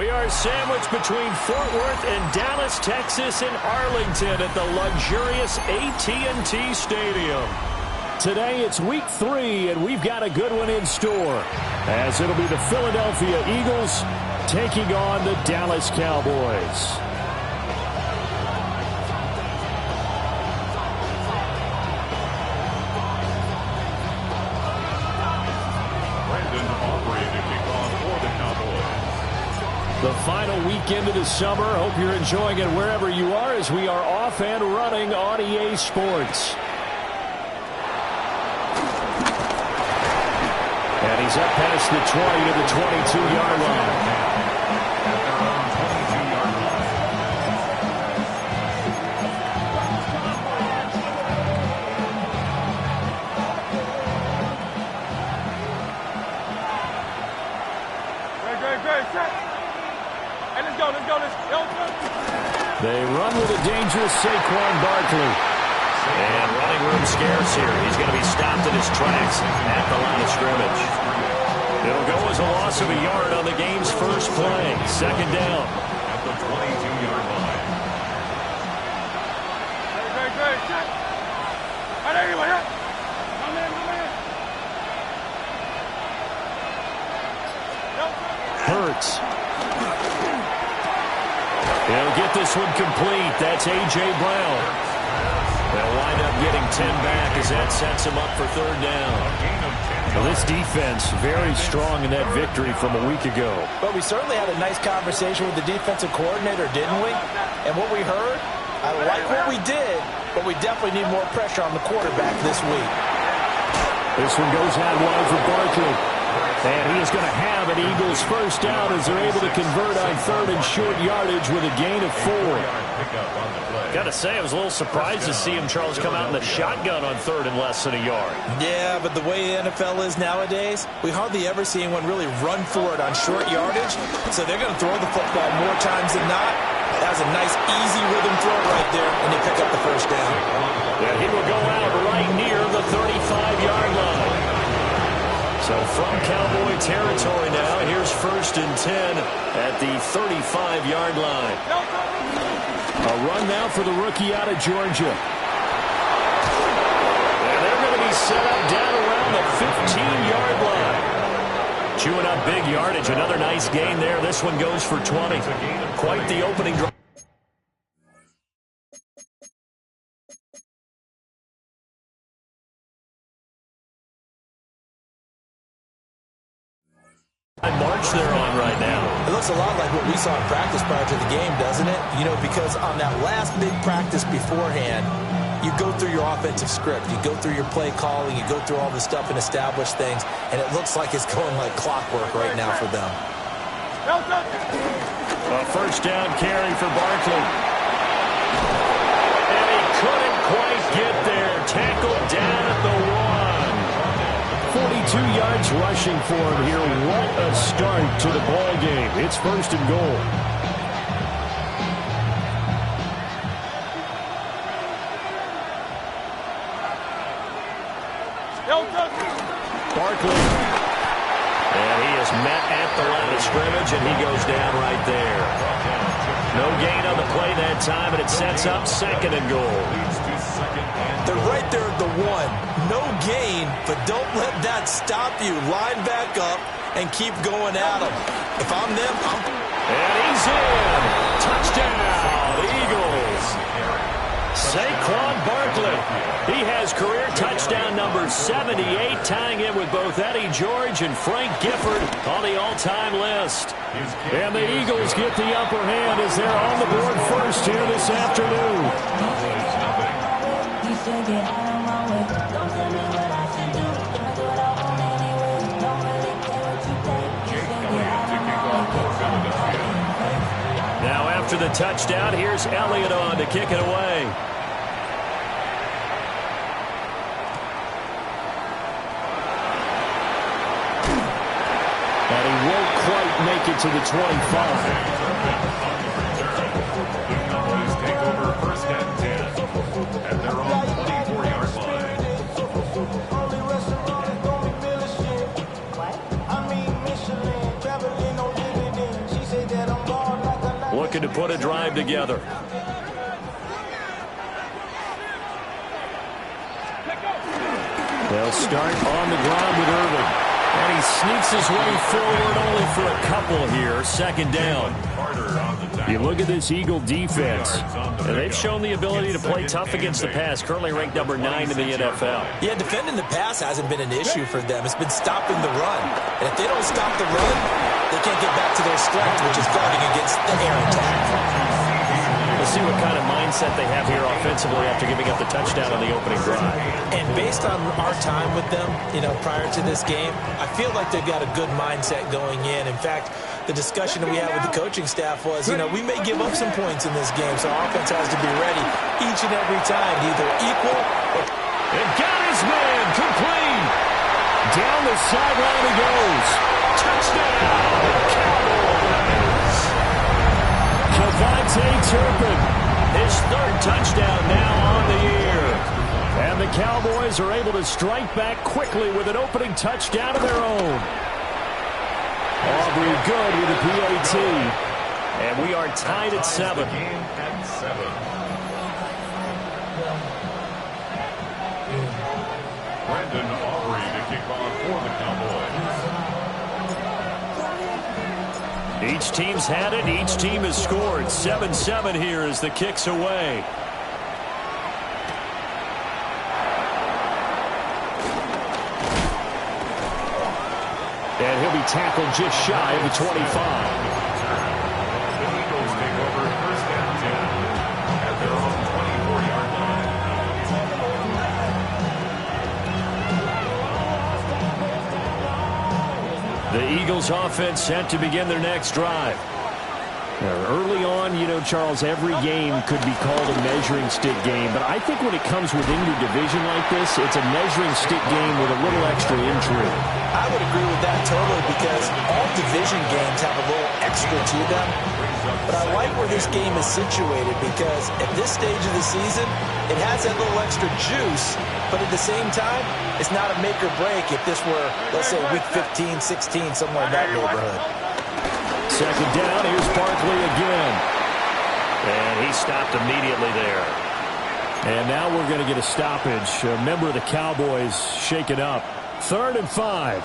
We are sandwiched between Fort Worth and Dallas, Texas, and Arlington at the luxurious AT&T Stadium. Today it's week 3, and we've got a good one in store, as it'll be the Philadelphia Eagles taking on the Dallas Cowboys. The final weekend of the summer. Hope you're enjoying it wherever you are, as we are off and running on EA Sports. And he's up past the 20 to the 22-yard line. They run with a dangerous Saquon Barkley. And running room scarce here. He's going to be stopped in his tracks at the line of scrimmage. It'll go as a loss of a yard on the game's first play. Second down. At the 22-yard line. Hurts. He'll get this one complete. That's A.J. Brown. They'll wind up getting 10 back as that sets him up for third down. Well, this defense very strong in that victory from a week ago. But we certainly had a nice conversation with the defensive coordinator, didn't we? And what we heard, I like what we did, but we definitely need more pressure on the quarterback this week. This one goes out wide for Barkley. And he is going to have an Eagles first down as they're able to convert on third and short yardage with a gain of 4. Got to say, I was a little surprised to see him, Charles, come out in the shotgun on third and less than a yard. Yeah, but the way the NFL is nowadays, we hardly ever see anyone really run for it on short yardage. So they're going to throw the football more times than not. That was a nice, easy rhythm throw right there, and they pick up the first down. Yeah, he will go out right near the 35-yard line. So from Cowboy territory now, here's first and 10 at the 35-yard line. A run now for the rookie out of Georgia. And they're going to be set up down around the 15-yard line. Chewing up big yardage. Another nice gain there. This one goes for 20. Quite the opening drive. March they're on right now. It looks a lot like what we saw in practice prior to the game, doesn't it? You know, because on that last big practice beforehand, you go through your offensive script. You go through your play calling. You go through all the stuff and establish things. And it looks like it's going like clockwork right now for them. A first down carry for Barkley. And he couldn't quite get there. Tackled down at the 1. 42 yards rushing for him here. What a start to the ball game. It's first and goal. Barkley. And he is met at the line of scrimmage, and he goes down right there. No gain on the play that time, and it sets up second and goal. They're right there at the 1. No gain, but don't let that stop you. Line back up and keep going at them. If I'm them, And he's in. Touchdown, Eagles. Saquon Barkley. He has career touchdown number 78, tying it with both Eddie George and Frank Gifford on the all-time list. And the Eagles get the upper hand as they're on the board first here this afternoon. Now after the touchdown, here's Elliott on to kick it away. And he won't quite make it to the 25. The Cowboys take over first and 10 at their own 24-yard line. What? I mean, Michelin, traveling on dividends. She said that I'm looking to put a drive together. They'll start on the ground with Irving. And he sneaks his way forward only for a couple here. Second down. You look at this Eagle defense, and they've shown the ability to play tough against the pass, currently ranked number 9 in the NFL. Yeah, defending the pass hasn't been an issue for them. It's been stopping the run. And if they don't stop the run, they can't get back to their strength, which is guarding against the air attack. We'll see what kind of mindset they have here offensively after giving up the touchdown on the opening drive. And based on our time with them, prior to this game, I feel like they've got a good mindset going in. In fact, the discussion that we had with the coaching staff was, we may give up some points in this game, so our offense has to be ready each and every time to either equal or... And got his man complete. Down the sideline he goes. Touchdown, Cowboys. Devontae Turpin, his third touchdown now on the year. And the Cowboys are able to strike back quickly with an opening touchdown of their own. Aubrey good with the PAT. And we are tied at 7. Brandon Aubrey to kick off for the Cowboys. Each team's had it. Each team has scored. 7-7 here as the kick's away. And he'll be tackled just shy of the 25. The Eagles take over first and 10 at their own 24-yard line. The Eagles offense set to begin their next drive. Early on, Charles, every game could be called a measuring stick game, but I think when it comes within your division like this, it's a measuring stick game with a little extra intrigue. I would agree with that totally because all division games have a little extra to them. But I like where this game is situated because at this stage of the season, it has that little extra juice, but at the same time, it's not a make or break if this were, let's say, week 15, 16, somewhere in that neighborhood. Second down, here's Barkley again. And he stopped immediately there. And now we're going to get a stoppage. A member of the Cowboys shaken up. 3rd and 5.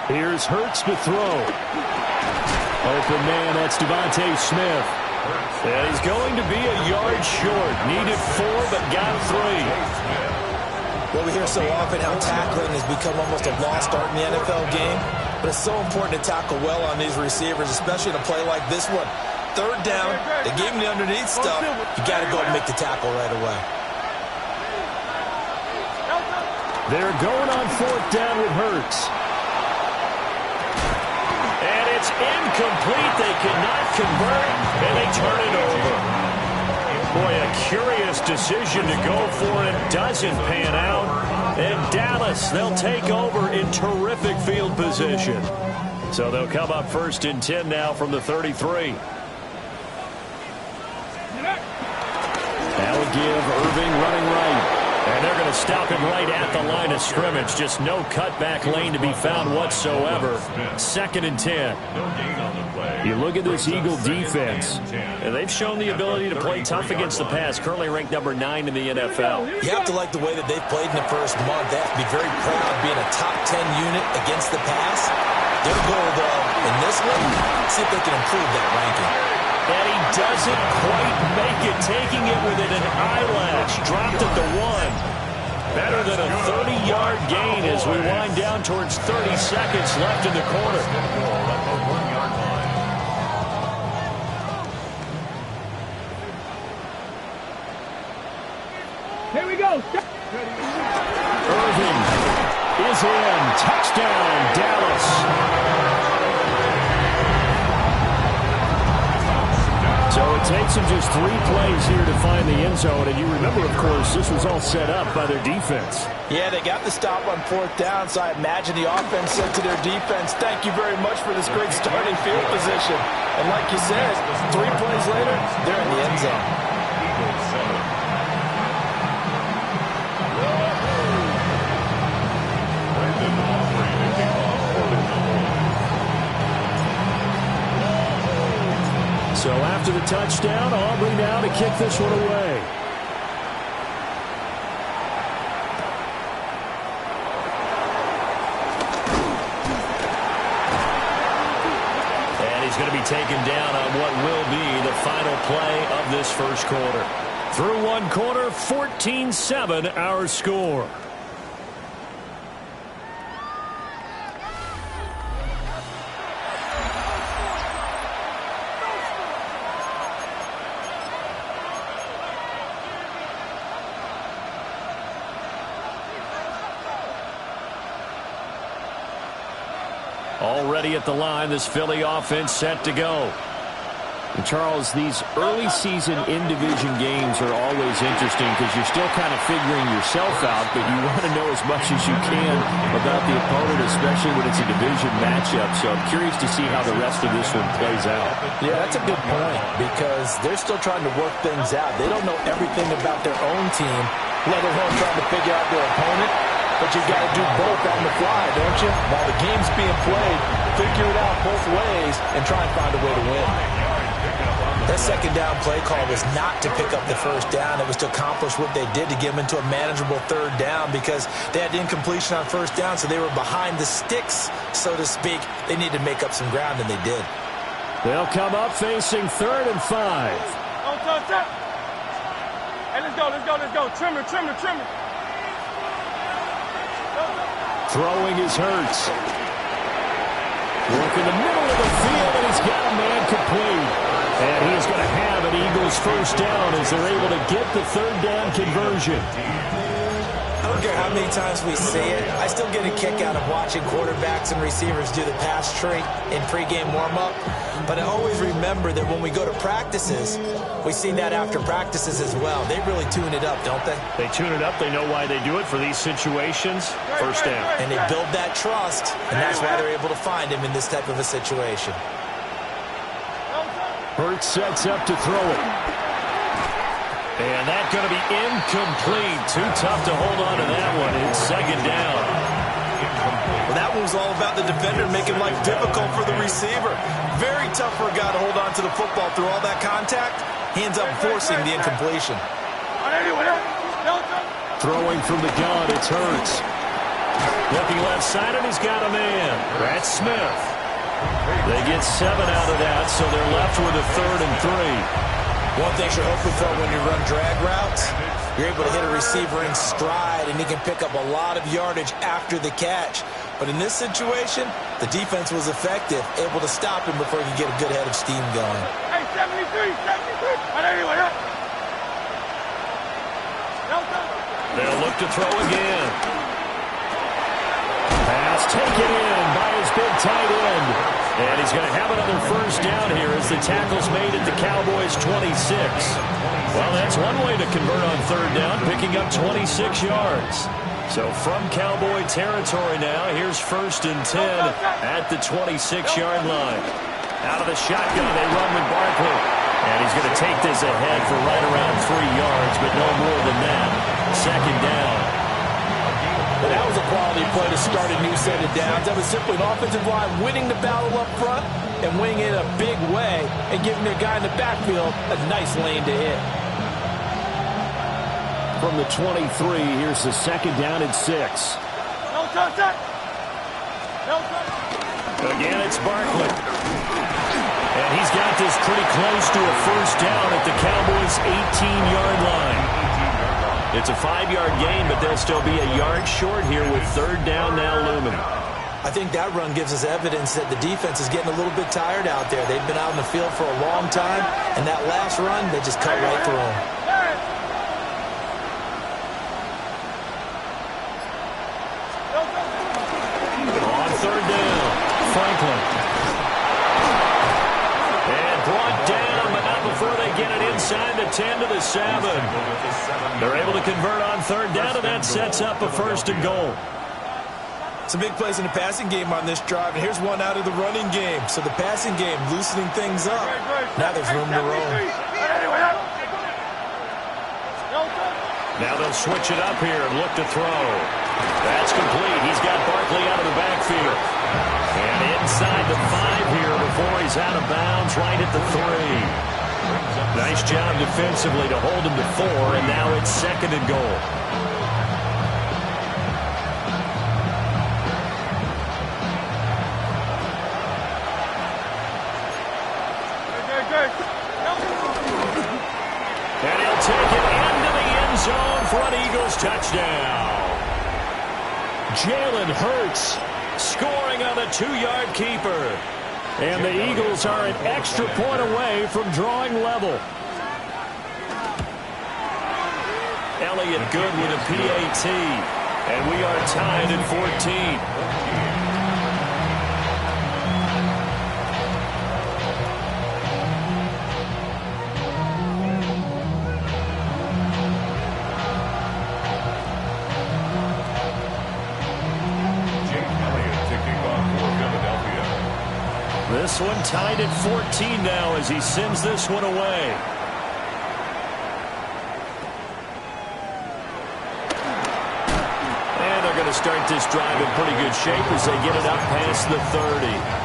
Here's Hurts to throw. Open man, that's Devontae Smith. And he's going to be a yard short. Needed 4, but got 3. Well, we hear so often how tackling has become almost a lost art in the NFL game, but it's so important to tackle well on these receivers, especially in a play like this one. 3rd down, they gave him the underneath stuff. You got to go and make the tackle right away. They're going on 4th down with Hurts. And it's incomplete. They cannot convert, and they turn it over. Boy, a curious decision to go for it. Doesn't pan out. And Dallas, they'll take over in terrific field position. So they'll come up 1st and 10 now from the 33. That'll give Irving running right. And they're going to stop him right at the line of scrimmage. Just no cutback lane to be found whatsoever. 2nd and 10. You look at this Eagle defense, and they've shown the ability to play tough against the pass, currently ranked number 9 in the NFL. You have to like the way that they've played in the first month. They have to be very proud of being a top 10 unit against the pass. Their goal, though, in this one, see if they can improve that ranking. And he doesn't quite make it, taking it within an eyelash. Dropped at the 1. Better than a 30-yard gain as we wind down towards 30 seconds left in the quarter. Here we go. Irving is in. Touchdown, Dallas. So it takes them just 3 plays here to find the end zone. And you remember, of course, this was all set up by their defense. Yeah, they got the stop on 4th down, so I imagine the offense said to their defense, thank you very much for this great starting field position. And like you said, 3 plays later, they're in the end zone. after the touchdown. Aubrey now to kick this one away. And he's going to be taken down on what will be the final play of this first quarter. Through one quarter, 14-7 our score. Already at the line, this Philly offense set to go. And Charles, these early season in-division games are always interesting because you're still kind of figuring yourself out, but you want to know as much as you can about the opponent, especially when it's a division matchup. So I'm curious to see how the rest of this one plays out. Yeah, that's a good point because they're still trying to work things out. They don't know everything about their own team, let alone trying to figure out their opponent. But you got to do both on the fly, don't you? While the game's being played, figure it out both ways and try and find a way to win. That second down play call was not to pick up the first down. It was to accomplish what they did to get them into a manageable third down because they had incompletion on first down, so they were behind the sticks, so to speak. They needed to make up some ground, and they did. They'll come up facing 3rd and 5. Hey, let's go. Trimmer. Throwing is Hurts. Work in the middle of the field, and he's got a man complete. And he's going to have an Eagles first down as they're able to get the third down conversion. I don't care how many times we see it. I still get a kick out of watching quarterbacks and receivers do the pass tree in pregame warm-up. But I always remember that when we go to practices, we see that after practices as well. They really tune it up, don't they? They tune it up. They know why they do it for these situations. First down. And they build that trust, and that's why they're able to find him in this type of a situation. Hurts sets up to throw it. And that's going to be incomplete. Too tough to hold on to that one. It's second down. Well, that one was all about the defender making life difficult for the receiver. Very tough for a guy to hold on to the football through all that contact. He ends up forcing the incompletion. Throwing from the gun, it's Hurts. Looking left side, and he's got a man. That's Smith. They get 7 out of that, so they're left with a 3rd and 3. One thing you're hoping for when you run drag routes, you're able to hit a receiver in stride, and he can pick up a lot of yardage after the catch. But in this situation, the defense was effective, able to stop him before he could get a good head of steam going. Hey, 73. They'll look to throw again. Pass taken in by his big tight end. And he's going to have another first down here as the tackle's made at the Cowboys' 26. Well, that's one way to convert on third down, picking up 26 yards. So from Cowboy territory now, here's 1st and 10 at the 26-yard line. Out of the shotgun, they run with Barkley. And he's going to take this ahead for right around 3 yards, but no more than that. Second down. But that was a quality play to start a new set of downs. That was simply an offensive line winning the battle up front and winning it in a big way and giving their guy in the backfield a nice lane to hit. From the 23, here's the second down and 6. Again, it's Barkley. And he's got this pretty close to a first down at the Cowboys' 18-yard line. It's a 5-yard gain, but they'll still be a yard short here with third down now looming. I think that run gives us evidence that the defense is getting a little bit tired out there. They've been out in the field for a long time, and that last run, they just cut right through them. On third down, Franklin. And brought down, but not before they get it inside the 10 to the 7. They're able to convert on third down, and that sets up a 1st and goal. Some big plays in the passing game on this drive, and here's one out of the running game. So the passing game loosening things up. Now there's room to roam. Now they'll switch it up here and look to throw. That's complete. He's got Barkley out of the backfield. And inside the 5 here before he's out of bounds right at the 3. Nice job defensively to hold him to 4, and now it's 2nd and goal. And he'll take it into the end zone for an Eagles touchdown. Jalen Hurts scoring on the 2-yard keeper. And the Eagles are an extra point away from drawing level. Elliott good with a PAT. And we are tied at 14. This one tied at 14 now as he sends this one away. And they're going to start this drive in pretty good shape as they get it up past the 30.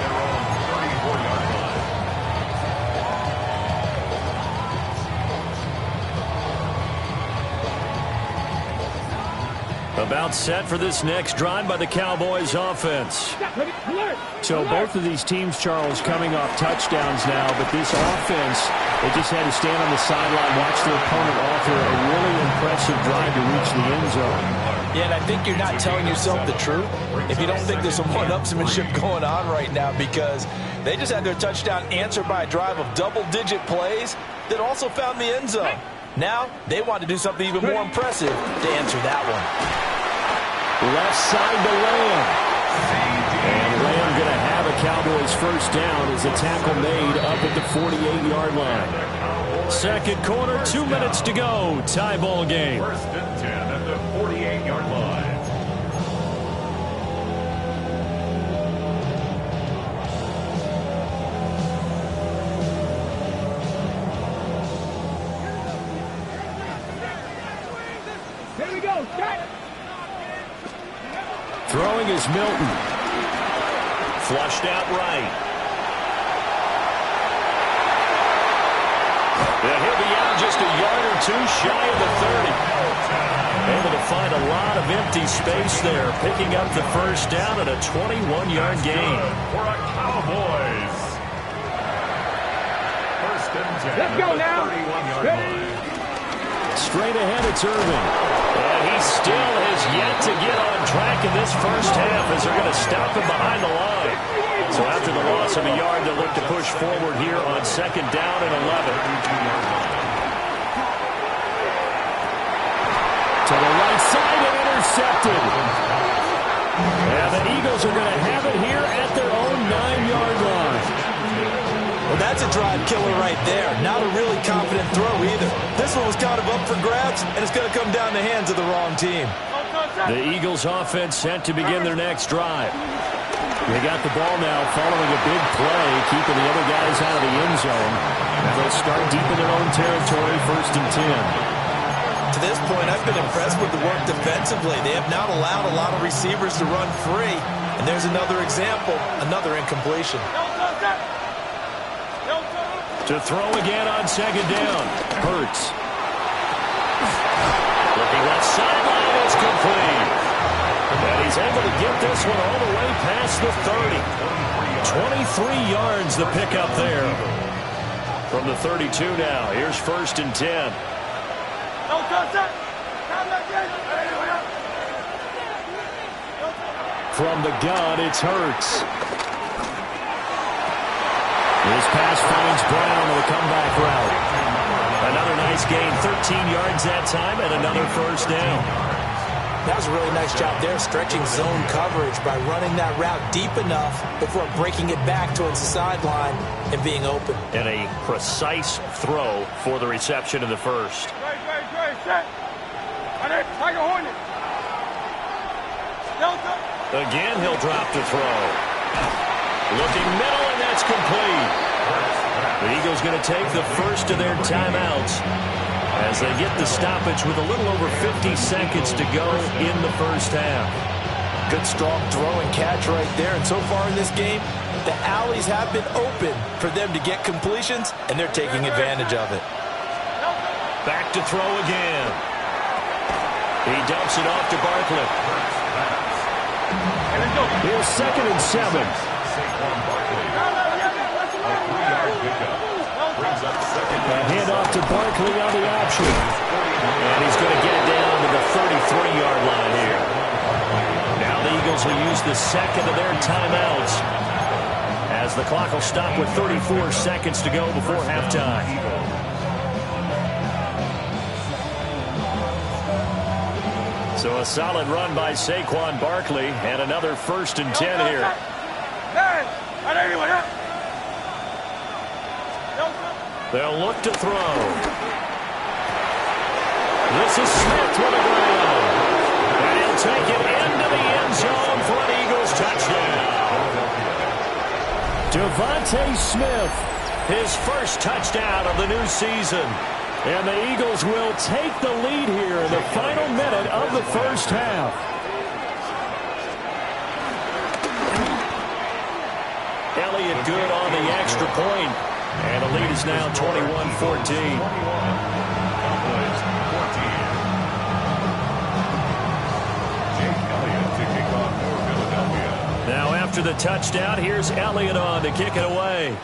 About set for this next drive by the Cowboys offense. So both of these teams, Charles, coming off touchdowns now, but this offense, they just had to stand on the sideline, watch their opponent offer a really impressive drive to reach the end zone. Yeah, and I think you're not telling yourself the truth if you don't think there's some one-upsmanship going on right now, because they just had their touchdown answered by a drive of double-digit plays that also found the end zone. Now they want to do something even more impressive to answer that one. Left side to Lamb. And Lamb going to have a Cowboys first down as the tackle made up at the 48-yard line. 2nd quarter, 2 minutes to go. Tie ball game. 1st and 10 at the 48-yard line. Here we go. Throwing is Milton. Flushed out right. And he'll be out just a yard or 2 shy of the 30. Able to find a lot of empty space there, picking up the first down at a 21-yard gain. For a Cowboys. 1st and 10 Let's go now. 31-yard line. Straight ahead, it's Irvin. And he still has yet to get on track in this first half as they're going to stop him behind the line. So after the loss of a yard, they'll look to push forward here on 2nd down and 11. To the right side and intercepted. And the Eagles are going to have it here at their own 9-yard line. Well, that's a drive killer right there. Not a really confident throw either. This one was kind of up for grabs, and it's going to come down the hands of the wrong team. The Eagles offense set to begin their next drive. They got the ball now following a big play, keeping the other guys out of the end zone. Now they'll start deep in their own territory, 1st and 10. To this point, I've been impressed with the work defensively. They have not allowed a lot of receivers to run free. And there's another example, another incompletion. To throw again on 2nd down. Hurts. Looking left sideline, it's complete. And he's able to get this one all the way past the 30. 23 yards the pickup there. From the 32 now. Here's 1st and 10. From the gun, it's Hurts. His pass finds Brown on the comeback route. Another nice gain, 13 yards that time, and another first down. That was a really nice job there, stretching zone coverage by running that route deep enough before breaking it back towards the sideline and being open. And a precise throw for the reception in the first. Again, he'll drop to throw. Looking middle, and that's complete. The Eagles going to take the first of their timeouts as they get the stoppage with a little over 50 seconds to go in the first half. Good, strong throw and catch right there. And so far in this game, the alleys have been open for them to get completions, and they're taking advantage of it. Back to throw again. He dumps it off to Barkley. Here's 2nd and 7. A handoff to Barkley on the option. And he's going to get it down to the 33-yard line here. Now the Eagles will use the second of their timeouts, as the clock will stop with 34 seconds to go before halftime. So a solid run by Saquon Barkley, and another 1st and 10 here. They'll look to throw. This is Smith with a ground. And he'll take it into the end zone for an Eagles touchdown. Devontae Smith, his first touchdown of the new season. and the Eagles will take the lead here in the final minute of the first half. Elliott good on the extra point, and the lead is now 21-14. Now after the touchdown, here's Elliott on to kick it away.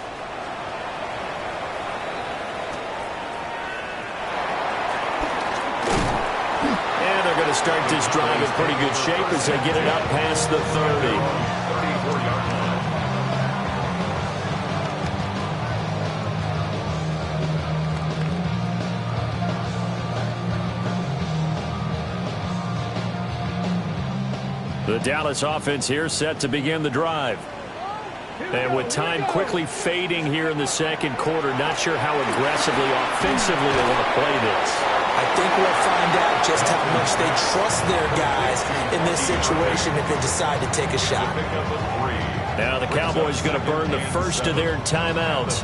And they're going to start this drive in pretty good shape as they get it up past the 30. The Dallas offense here set to begin the drive. And with time quickly fading here in the second quarter, not sure how aggressively, offensively they want to play this. I think we'll find out just how much they trust their guys in this situation if they decide to take a shot. Now the Cowboys going to burn the first of their timeouts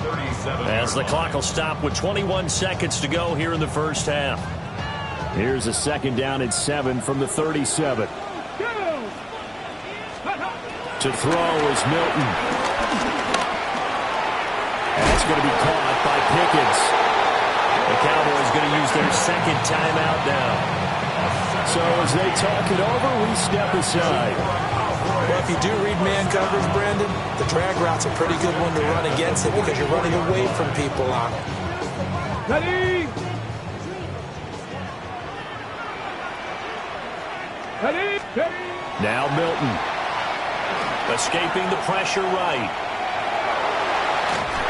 as the clock will stop with 21 seconds to go here in the first half. Here's a 2nd down and 7 from the 37. To throw is Milton. That's going to be caught by Pickens. The Cowboys going to use their second timeout now. So as they talk it over, we step aside. Well, if you do read man coverage, Brandon, the drag route's a pretty good one to run against it because you're running away from people on it. Ready? Ready? Ready? Now Milton. Escaping the pressure right.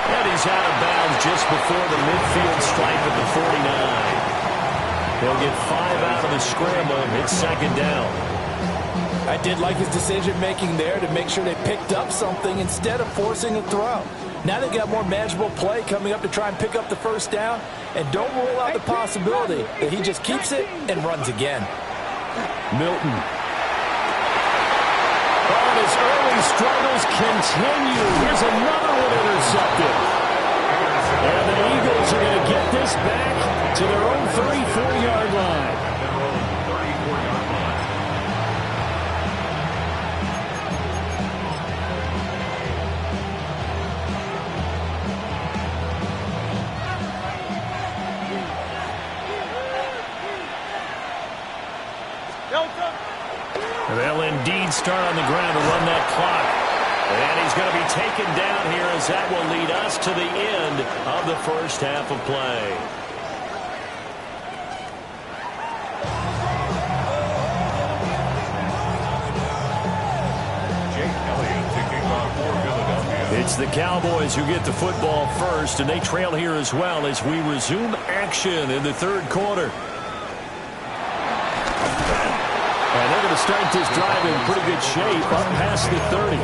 And he's out of bounds just before the midfield stripe at the 49. He'll get 5 out of the scramble. It's 2nd down. I did like his decision-making there to make sure they picked up something instead of forcing a throw. Now they've got more manageable play coming up to try and pick up the first down. And don't rule out the possibility that he just keeps it and runs again. Milton. His early struggles continue. Here's another one intercepted. And the Eagles are going to get this back to their own 34-yard line. They'll indeed start on the ground to run that clock. And he's going to be taken down here as that will lead us to the end of the first half of play. It's the Cowboys who get the football first, and they trail here as well as we resume action in the third quarter. And they're going to start this drive in pretty good shape up past the 30.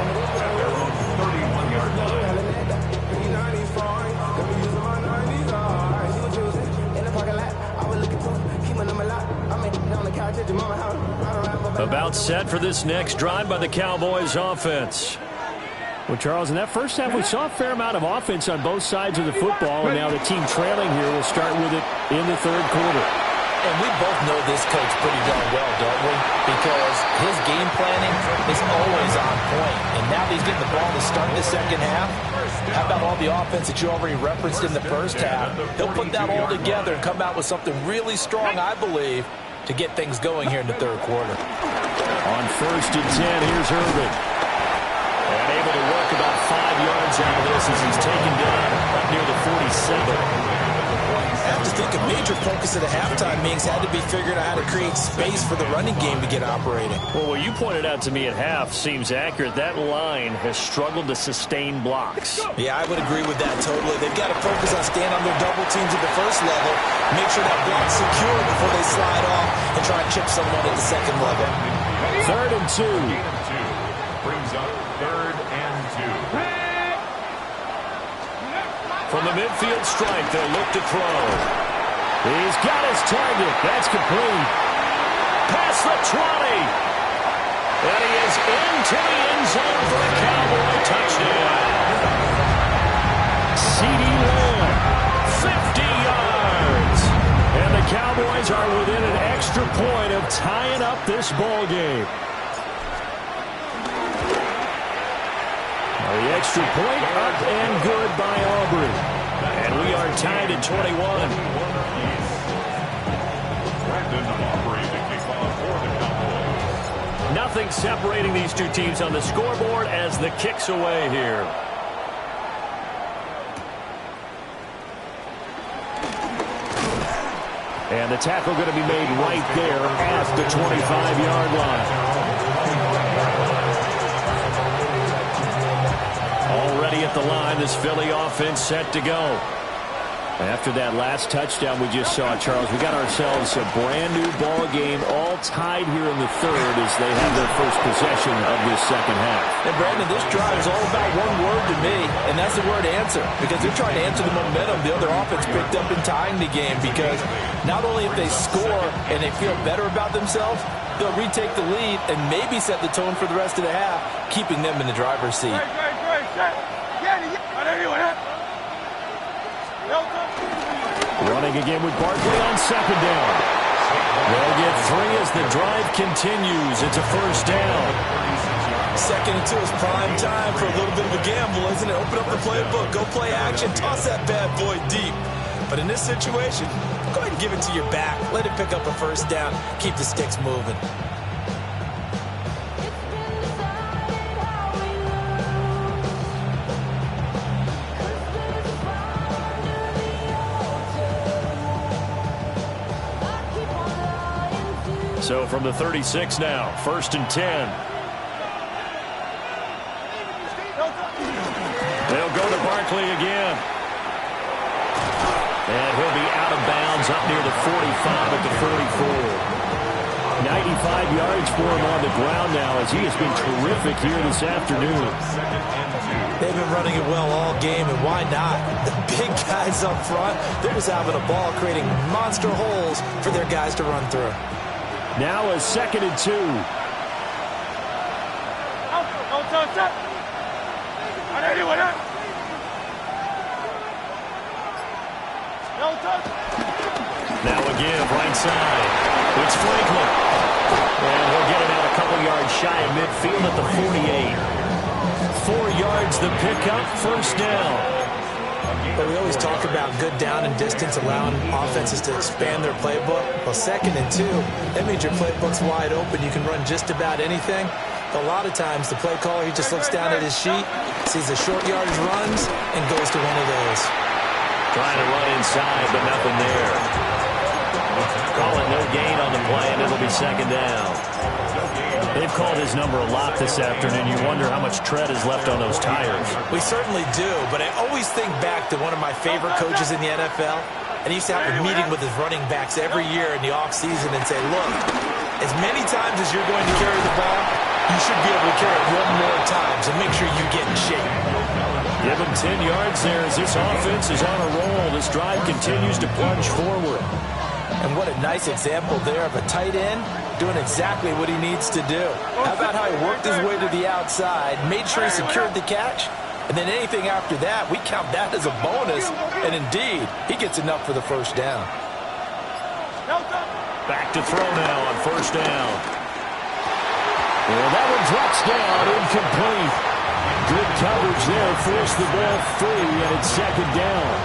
About set for this next drive by the Cowboys offense. Well, Charles, in that first half, we saw a fair amount of offense on both sides of the football, and now the team trailing here will start with it in the third quarter. And we both know this coach pretty darn well, don't we? Because his game planning is always on point. And now that he's getting the ball to start the second half, how about all the offense that you already referenced in the first half? He'll put that all together and come out with something really strong, I believe, to get things going here in the third quarter. On 1st and 10, here's Irvin. And able to work about 5 yards out of this as he's taken down up near the 47. I have to think a major focus at the halftime meetings had to be figuring out how to create space for the running game to get operating. Well, what you pointed out to me at half seems accurate. That line has struggled to sustain blocks. Yeah, I would agree with that totally. They've got to focus on staying on their double teams at the first level, make sure that block's secure before they slide off and try and chip someone at the second level. 3rd and 2. Brings up 3rd and 2. From the midfield stripe, they'll look to throw. He's got his target. That's complete. Past the 20. And he is into the end zone for a Cowboy touchdown. CeeDee Lamb, 50 yards. And the Cowboys are within an extra point of tying up this ball game. The extra point up and good by Aubrey. And we are tied at 21. Nothing separating these two teams on the scoreboard as the kick's away here. And the tackle going to be made right there at the 25-yard line. Already at the line, this Philly offense set to go. After that last touchdown we just saw, Charles, we got ourselves a brand-new ball game, all tied here in the third as they have their first possession of this second half. And, Brandon, this drive is all about one word to me, and that's the word answer, because they're trying to answer the momentum the other offense picked up in tying the game, because not only if they score and they feel better about themselves, they'll retake the lead and maybe set the tone for the rest of the half, keeping them in the driver's seat. Running again with Barkley on second down. They'll get 3 as the drive continues. It's a first down. 2nd and 2 is prime time for a little bit of a gamble, isn't it? Open up the playbook, go play action, toss that bad boy deep. But in this situation, go ahead and give it to your back. Let it pick up a first down. Keep the sticks moving. So from the 36 now, 1st and 10. They'll go to Barkley again. And he'll be out of bounds up near the 45 at the 44. 95 yards for him on the ground now as he has been terrific here this afternoon. They've been running it well all game, and why not? The big guys up front, they're just having a ball creating monster holes for their guys to run through. Now a 2nd and 2. Now again, right side. It's Franklin. And he'll get it out a couple yards shy of midfield at the 48. 4 yards the pickup, first down. But we always talk about good down and distance, allowing offenses to expand their playbook. Well, 2nd and 2, that means your playbook's wide open. You can run just about anything. But a lot of times, the play caller, he just looks down at his sheet, sees the short yardage runs, and goes to one of those. Trying to run inside, but nothing there. Call it no gain on the play, and it'll be 2nd down. They've called his number a lot this afternoon. You wonder how much tread is left on those tires. We certainly do, but I always think back to one of my favorite coaches in the NFL, and he used to have a meeting with his running backs every year in the offseason and say, look, as many times as you're going to carry the ball, you should be able to carry it 1 more time, so make sure you get in shape. Give him 10 yards there as this offense is on a roll. This drive continues to plunge forward. And what a nice example there of a tight end doing exactly what he needs to do. How about how he worked his way to the outside, made sure he secured the catch, and then anything after that, we count that as a bonus. And indeed, he gets enough for the first down. Back to throw now on first down. Well, that one drops down, incomplete. Good coverage there, forced the ball free, and it's second down.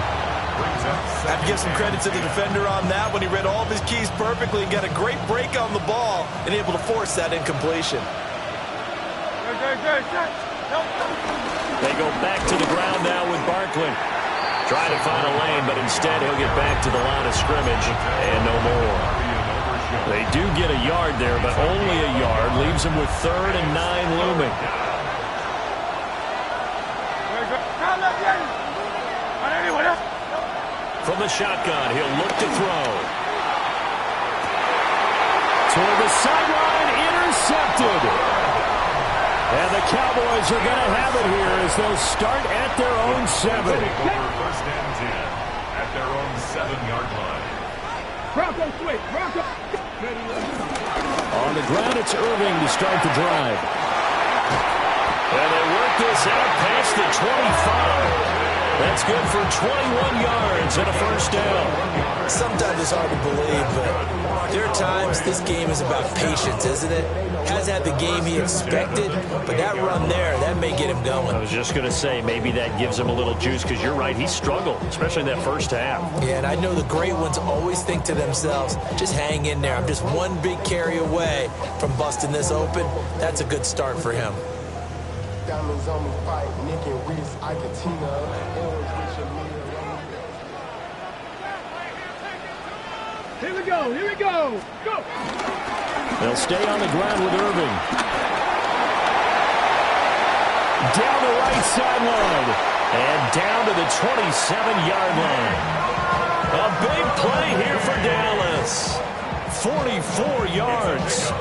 I have to give some credit to the defender on that when he read all of his keys perfectly and got a great break on the ball and able to force that incompletion. They go back to the ground now with Barkley. Trying to find a lane, but instead he'll get back to the line of scrimmage and no more. They do get a yard there, but only a yard. Leaves them with 3rd and 9 looming. From the shotgun, he'll look to throw. Toward the sideline, intercepted. And the Cowboys are going to have it here as they'll start at their own 7. First and 10 at their own 7-yard line. Bronco switch. Bronco. On the ground, it's Irving to start the drive. And they work this out past the 25. That's good for 21 yards and a first down. Sometimes it's hard to believe, but there are times this game is about patience, isn't it? Hasn't had the game he expected, but that run there, that may get him going. I was just going to say, maybe that gives him a little juice, because you're right, he struggled, especially in that first half. Yeah, and I know the great ones always think to themselves, just hang in there. I'm just one big carry away from busting this open. That's a good start for him. Diamonds on me fight, Nick and Reese, Ikatina, Here we go. Here we go. Go. They'll stay on the ground with Irving. Down the right sideline. And down to the 27-yard line. A big play here for Dallas. 44 yards.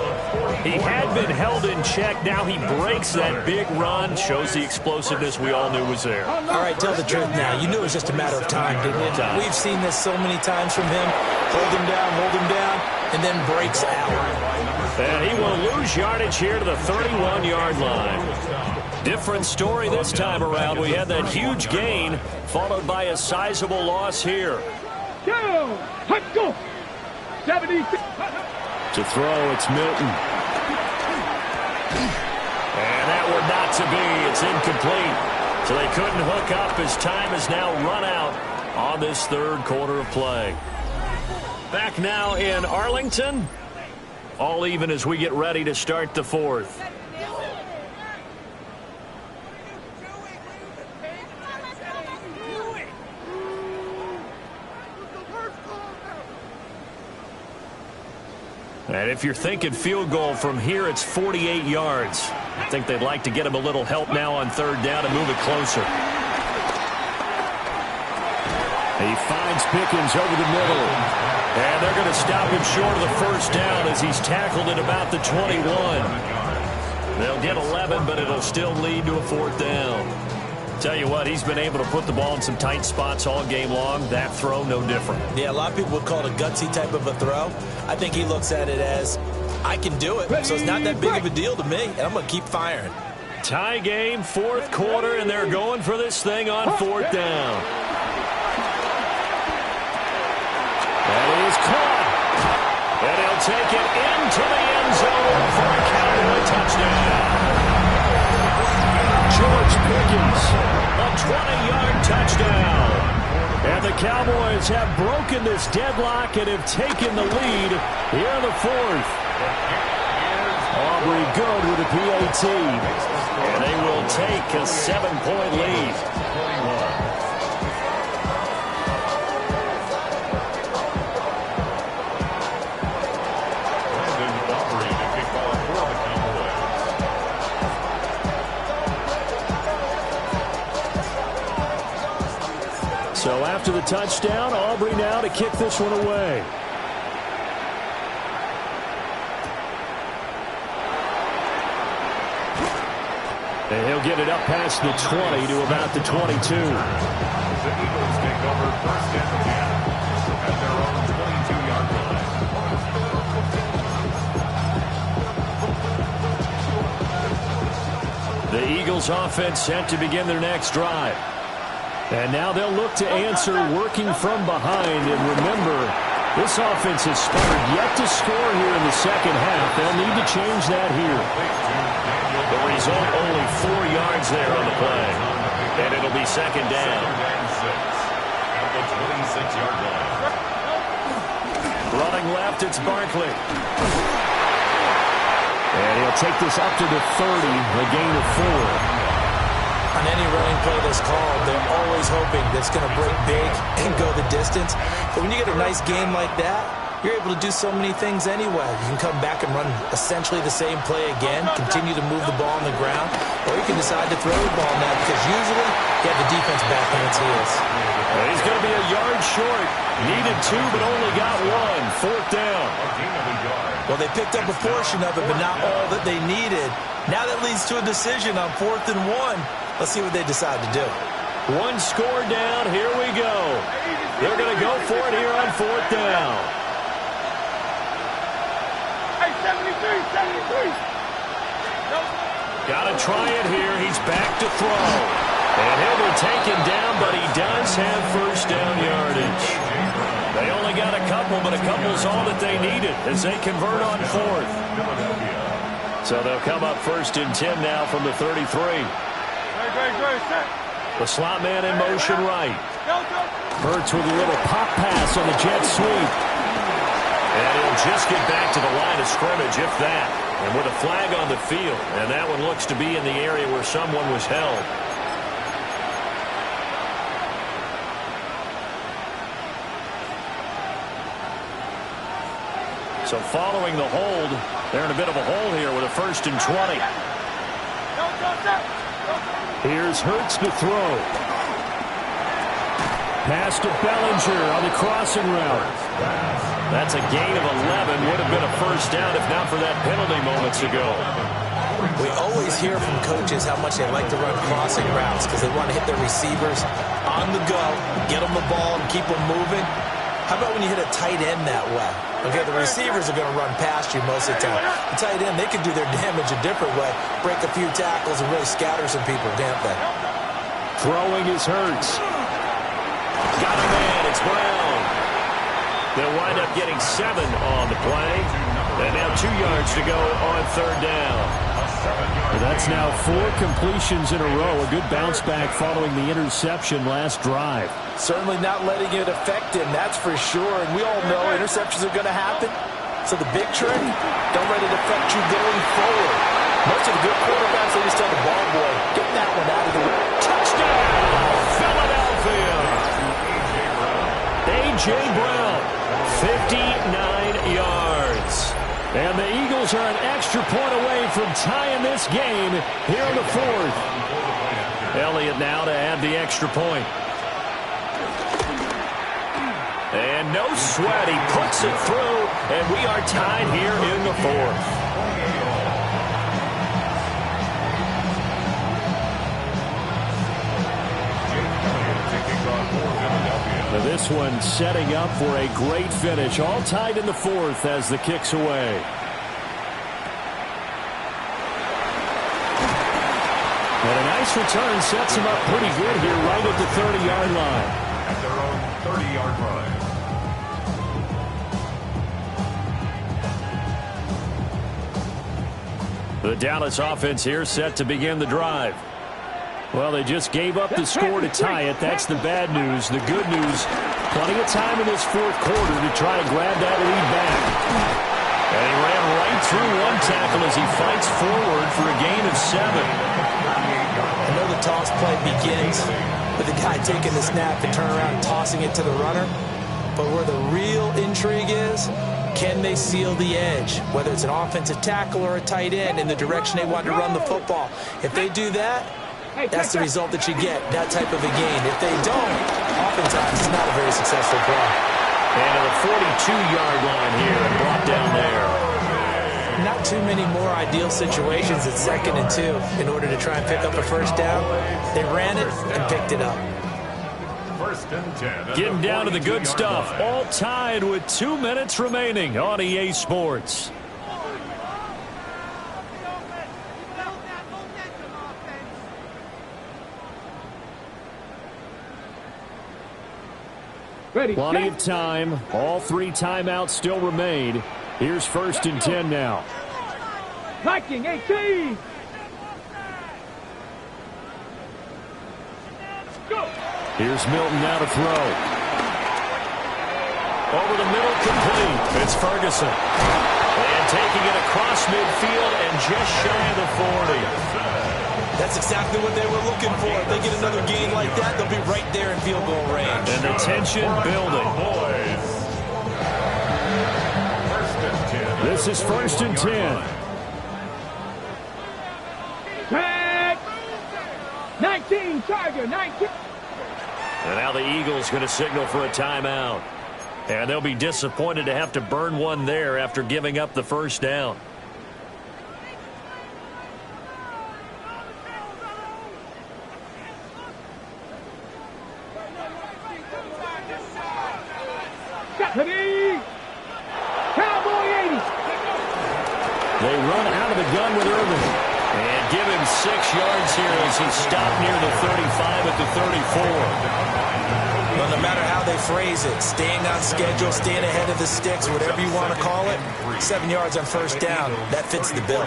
He had been held in check. Now he breaks that big run. Shows the explosiveness we all knew was there. All right, tell the truth now. You knew it was just a matter of time, didn't it? We've seen this so many times from him. Hold him down, and then breaks out. And he will lose yardage here to the 31-yard line. Different story this time around. We had that huge gain, followed by a sizable loss here. Go. Let's go. 70. To throw, it's Milton. And that one not to be. It's incomplete. So they couldn't hook up as time is now run out on this third quarter of play. Back now in Arlington. All even as we get ready to start the fourth. And if you're thinking field goal from here, it's 48 yards. I think they'd like to get him a little help now on third down and move it closer. He finds Pickens over the middle. And they're going to stop him short of the first down as he's tackled at about the 21. They'll get 11, but it'll still lead to a fourth down. Tell you what, he's been able to put the ball in some tight spots all game long. That throw, no different. Yeah, a lot of people would call it a gutsy type of a throw. I think he looks at it as, I can do it, so it's not that big of a deal to me, and I'm going to keep firing. Tie game, fourth quarter, and they're going for this thing on fourth down. That is caught. And he'll take it into the end zone for a Cowboy touchdown. George Pickens, a 20-yard touchdown. And the Cowboys have broken this deadlock and have taken the lead here in the fourth. Aubrey good with a PAT. And they will take a 7-point lead. So after the touchdown, Aubrey now to kick this one away. And he'll get it up past the 20 to about the 22. The Eagles take over first and 10 at their own 22-yard line. The Eagles offense set to begin their next drive. And now they'll look to answer working from behind. And remember, This offense has sputtered yet to score here in the second half. They'll need to change that here. The result, only 4 yards there on the play. And it'll be second down. At the 26-yard line. Running left, it's Barkley. And he'll take this up to the 30, a gain of 4. On any running play that's called, they're always hoping that it's going to break big and go the distance. But when you get a nice game like that, you're able to do so many things anyway. You can come back and run essentially the same play again, continue to move the ball on the ground, or you can decide to throw the ball now because usually you have the defense back on its heels. He's going to be a yard short. Needed 2, but only got 1. Fourth down. Well, they picked up a portion of it, but not all that they needed. Now that leads to a decision on 4th and 1. Let's see what they decide to do. 1 score down. Here we go. They're going to go for it here on 4th down. Hey, 73. Got to try it here. He's back to throw. And he'll be taken down, but he does have first down yardage. They only got a couple, but a couple's all that they needed as they convert on 4th. So they'll come up 1st and 10 now from the 33. The slot man in motion right. Hurts with a little pop pass on the jet sweep. And he'll just get back to the line of scrimmage, if that. And with a flag on the field. And that one looks to be in the area where someone was held. So following the hold, they're in a bit of a hole here with a 1st and 20. Here's Hurts to throw. Pass to Bellinger on the crossing route. That's a gain of 11. Would have been a first down if not for that penalty moments ago. We always hear from coaches how much they like to run crossing routes because they want to hit their receivers on the go, get them the ball, and keep them moving. How about when you hit a tight end that way? Okay, the receivers are going to run past you most of the time. The tight end, they can do their damage a different way, break a few tackles and really scatter some people, can't they? Throwing is Hurts. Got a man, it's Brown. They'll wind up getting 7 on the play. And now 2 yards to go on 3rd down. That's now 4 completions in a row. A good bounce back following the interception last drive. Certainly not letting it affect him, that's for sure. And we all know interceptions are going to happen. So the big trick, don't let it affect you going forward. Most of the good quarterbacks, they just tell the ball boy, get that one out of the way. Touchdown, Philadelphia. A.J. Brown, 59 yards. And the Eagles are an extra point away from tying this game here in the 4th. Elliott now to add the extra point. And no sweat, he puts it through, and we are tied here in the 4th. Now this one setting up for a great finish. All tied in the 4th as the kick's away. And a nice return sets him up pretty good here right at the 30-yard line. At their own 30-yard line. The Dallas offense here set to begin the drive. Well, they just gave up the score to tie it. That's the bad news. The good news, plenty of time in this 4th quarter to try to grab that lead back. And he ran right through one tackle as he fights forward for a gain of 7. I know the toss play begins with the guy taking the snap and turn around and tossing it to the runner. But where the real intrigue is, can they seal the edge? Whether it's an offensive tackle or a tight end in the direction they want to run the football. If they do that, that's the result that you get, that type of a gain. If they don't, oftentimes it's not a very successful play. And to the 42-yard line here and brought down there. Not too many more ideal situations at 2nd and 2 in order to try and pick up a first down. They ran it and picked it up. 1st and 10. Getting down to the good stuff. All tied with 2 minutes remaining on EA Sports. Ready. Plenty of time. All 3 timeouts still remain. Here's 1st and 10 now. Viking 18. Go. Here's Milton now to throw. Over the middle, complete. It's Ferguson. And taking it across midfield and just shy of the 40. That's exactly what they were looking for. If they get another gain like that, they'll be right there in field goal range. And the tension building. This is 1st and 10. Tag. 19, Tiger, 19. And now the Eagles going to signal for a timeout. And they'll be disappointed to have to burn one there after giving up the 1st down. Ready. Cowboy 80. They run out of the gun with Irvin. And give him 6 yards here as he stopped near the 35 at the 34. Well, no matter how they phrase it, staying on schedule, staying ahead of the sticks, whatever you want to call it, 7 yards on 1st down, that fits the bill.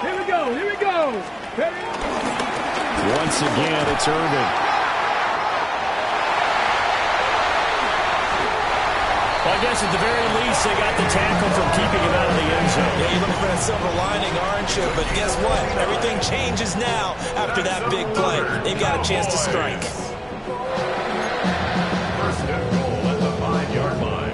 Here we go. Here we go. Ready. Once again, it's Irvin. Well, I guess at the very least, they got the tackle from keeping him out of the end zone. Yeah, you're looking for that silver lining, aren't you? But guess what? Everything changes now after that big play. They've got a chance to strike. 1st and goal at the 5-yard line.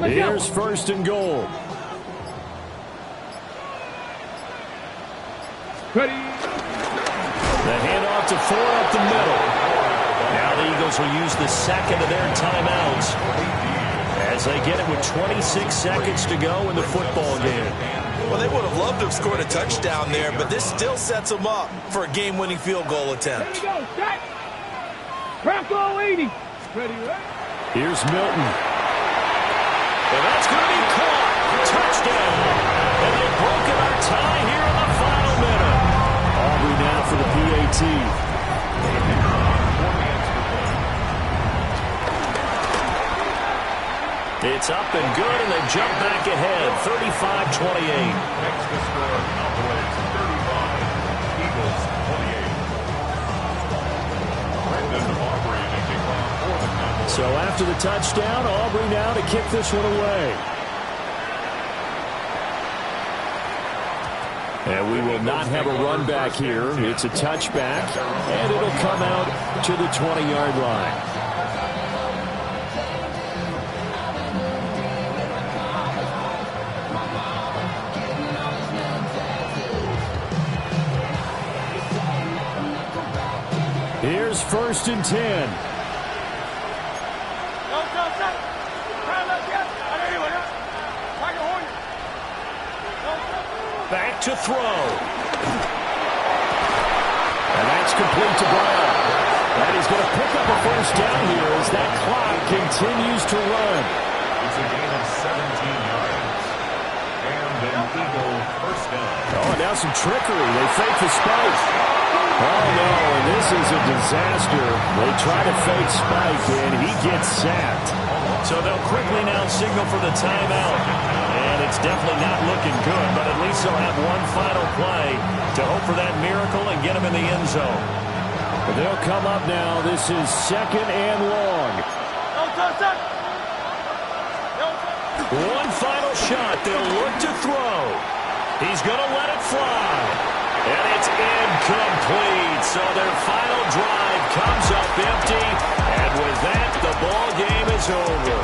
Here's 1st and goal. Ready. The handoff to 4 up the middle. Now the Eagles will use the 2nd of their timeouts as they get it with 26 seconds to go in the football game. Well, they would have loved to have scored a touchdown there, but this still sets them up for a game-winning field goal attempt. Here we go. Set. Bronco 80. Ready. Here's Milton. And that's going to be caught. Touchdown. And they've broken our tie here in the final minute. Aubrey now for the PAT. It's up and good, and they jump back ahead, 35-28. Makes the score Cowboys 35, Eagles 28. Brendan Aubrey making run for the Cowboys. So after the touchdown, Aubrey now to kick this one away. And we will not have a run back here. It's a touchback, and it'll come out to the 20-yard line. Here's 1st and 10. Back to throw. And that's complete to Brown. And he's going to pick up a 1st down here as that clock continues to run. It's a gain of 17 yards. And an Eagle 1st down. Oh, and now some trickery. They fake the spike. Oh, no, and this is a disaster. They try to fake spike, and he gets sacked. So they'll quickly now signal for the timeout. And it's definitely not looking good, but at least they'll have one final play to hope for that miracle and get them in the end zone. But they'll come up now. This is 2nd and long. One final shot. They'll look to throw. He's going to let it fly. And it's incomplete. So their final drive comes up empty. And with that, the ball game is over.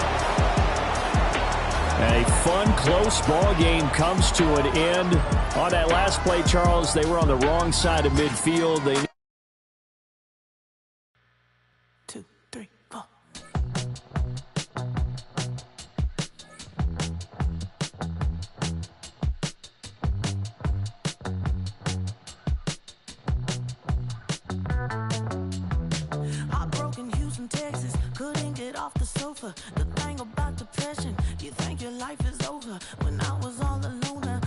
A fun, close ball game comes to an end. On that last play, Charles, they were on the wrong side of midfield. They 2, 3, 4. Heartbroken Houston, Texas, couldn't get off the sofa. The thing about depression, you think your life is over. When I was all alone,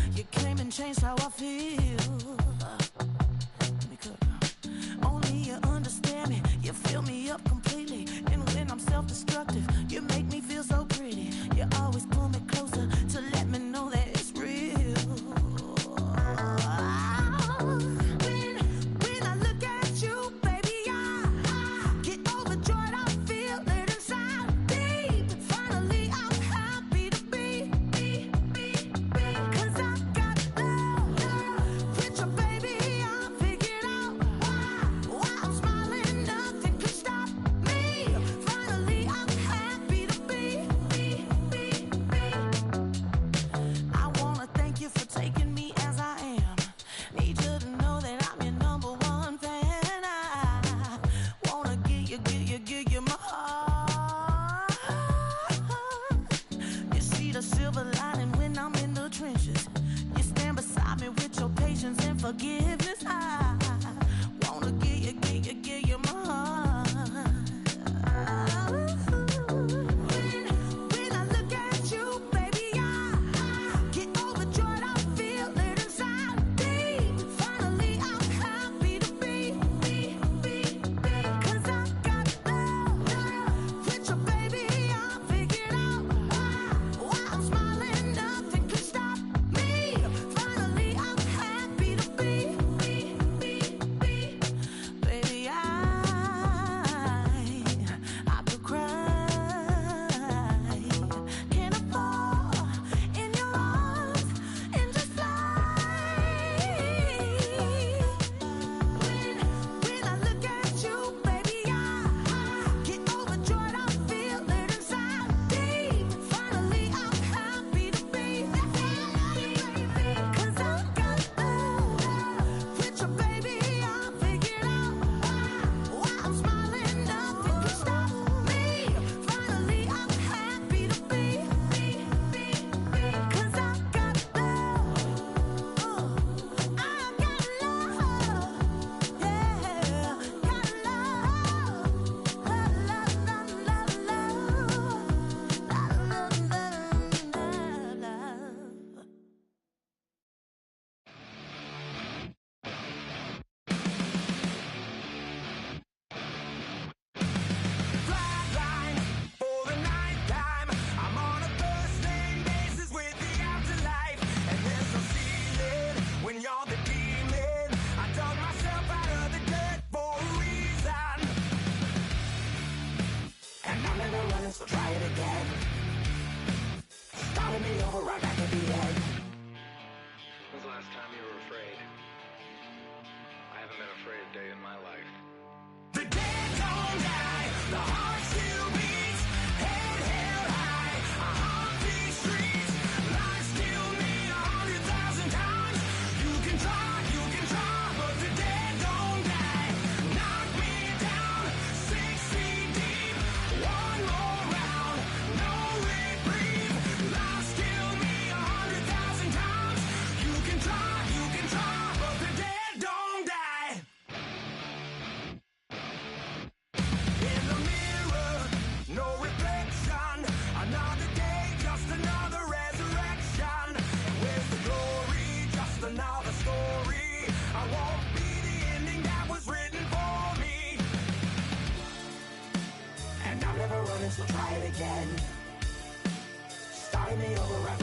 You always pull me closer to let me know that it's real. When I look at you, baby, I get overjoyed. I feel it inside deep. Finally, I'm happy to be. 'Cause I got love with your baby. I figured out why I'm smiling. Nothing could stop me. Finally, I'm happy to be. I wanna thank you for taking me as I am. Need you to know that I'm your number one fan. I wanna give you my heart. You see the silver lining when I'm in the trenches. You stand beside me with your patience and forgiveness. I wanna give you my heart. When I look at you, baby, I get overjoyed. I feel it inside deep. Finally, I'm happy to be. 'Cause I got love with your baby. I figured out why I'm smiling. Nothing could stop me. Finally, I'm happy to be. Baby, I could cry. Can I fall in your arms and just fly? When I look at you, baby, I get overjoyed. I feel it inside deep. Finally, I'm happy to be. 'Cause I got love with your baby. I figured out why I'm smiling. Nothing can stop me. Finally, I'm happy to be. 'Cause I got love. I got love. Yeah, got love. Flatline for the night time. I'm on a first name basis with the afterlife, and there's no ceiling when you're the demon. I dug myself out of the dirt for a reason, and I'm never running, so try it again. Starting me over right back at the end. When's the last time you were afraid? I haven't been afraid a day in my life. The dead don't die, the heart still beats, head held high, I haunt these streets, life still me 100,000 times. You can try, but the dead don't die. Knock me down, 6 feet deep, one more round, no reprieve. Life still me 100,000 times. You can try, but the dead don't die. In the mirror, no reflection. Another day, just another resurrection. Where's the glory? Just another story. I won't be the ending that was written for me. And I'm never running, so try it again. Starting me over right